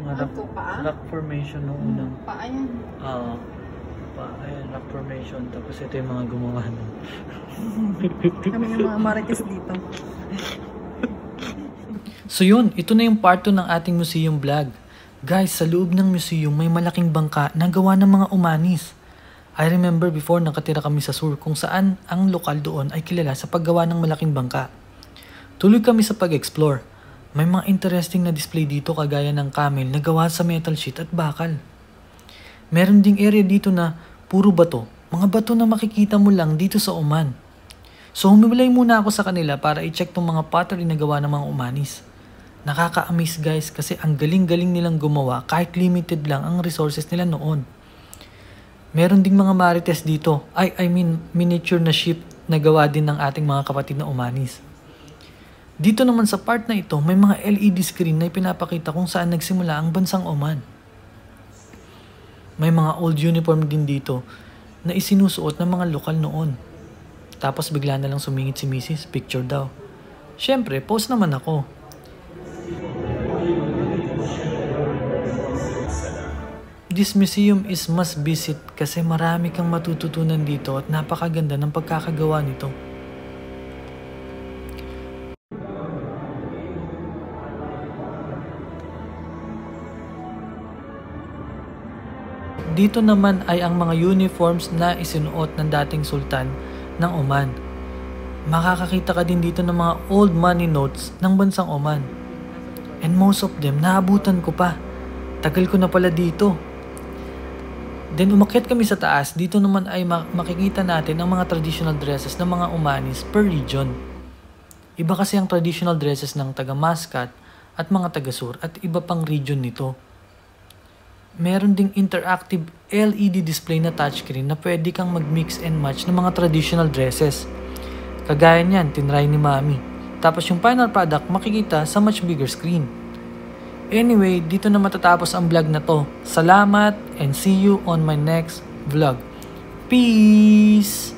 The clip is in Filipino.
Ito, paa? Rock formation nung unang. Paa yan. Ayan, rock formation. Tapos ito yung mga gumawa nun. Kami yung mga marites dito. So yun, ito na yung part 2 ng ating museum vlog. Guys, sa loob ng museum may malaking bangka na gawa ng mga umanis. I remember before nakatira kami sa Sur kung saan ang lokal doon ay kilala sa paggawa ng malaking bangka. Tuloy kami sa pag-explore. May mga interesting na display dito kagaya ng camel na gawa sa metal sheet at bakal. Meron ding area dito na puro bato. Mga bato na makikita mo lang dito sa Oman. So humiwalay muna ako sa kanila para i-check tong mga pottery na gawa ng mga umanis. Nakaka-amaze guys kasi ang galing-galing nilang gumawa kahit limited lang ang resources nila noon. Meron ding mga marites dito. I mean miniature na ship na gawa din ng ating mga kapatid na umanis. Dito naman sa part na ito may mga LED screen na ipinapakita kung saan nagsimula ang bansang Oman. May mga old uniform din dito na isinusuot ng mga lokal noon. Tapos bigla na lang sumingit si Mrs. Picture daw. Syempre, post naman ako. This museum is must visit kasi marami kang matututunan dito at napakaganda ng pagkakagawa nito. Dito naman ay ang mga uniforms na isinuot ng dating sultan ng Oman. Makakakita ka din dito ng mga old money notes ng bansang Oman. And most of them, naabutan ko pa. Tagal ko na pala dito. Then umakyat kami sa taas, dito naman ay makikita natin ang mga traditional dresses ng mga Omanis per region. Iba kasi ang traditional dresses ng taga Muscat at mga taga Sur at iba pang region nito. Meron ding interactive LED display na touchscreen na pwede kang mag-mix and match ng mga traditional dresses. Kagaya niyan, tinry ni Mami. Tapos yung final product makikita sa much bigger screen. Anyway, dito na matatapos ang vlog na to. Salamat and see you on my next vlog. Peace!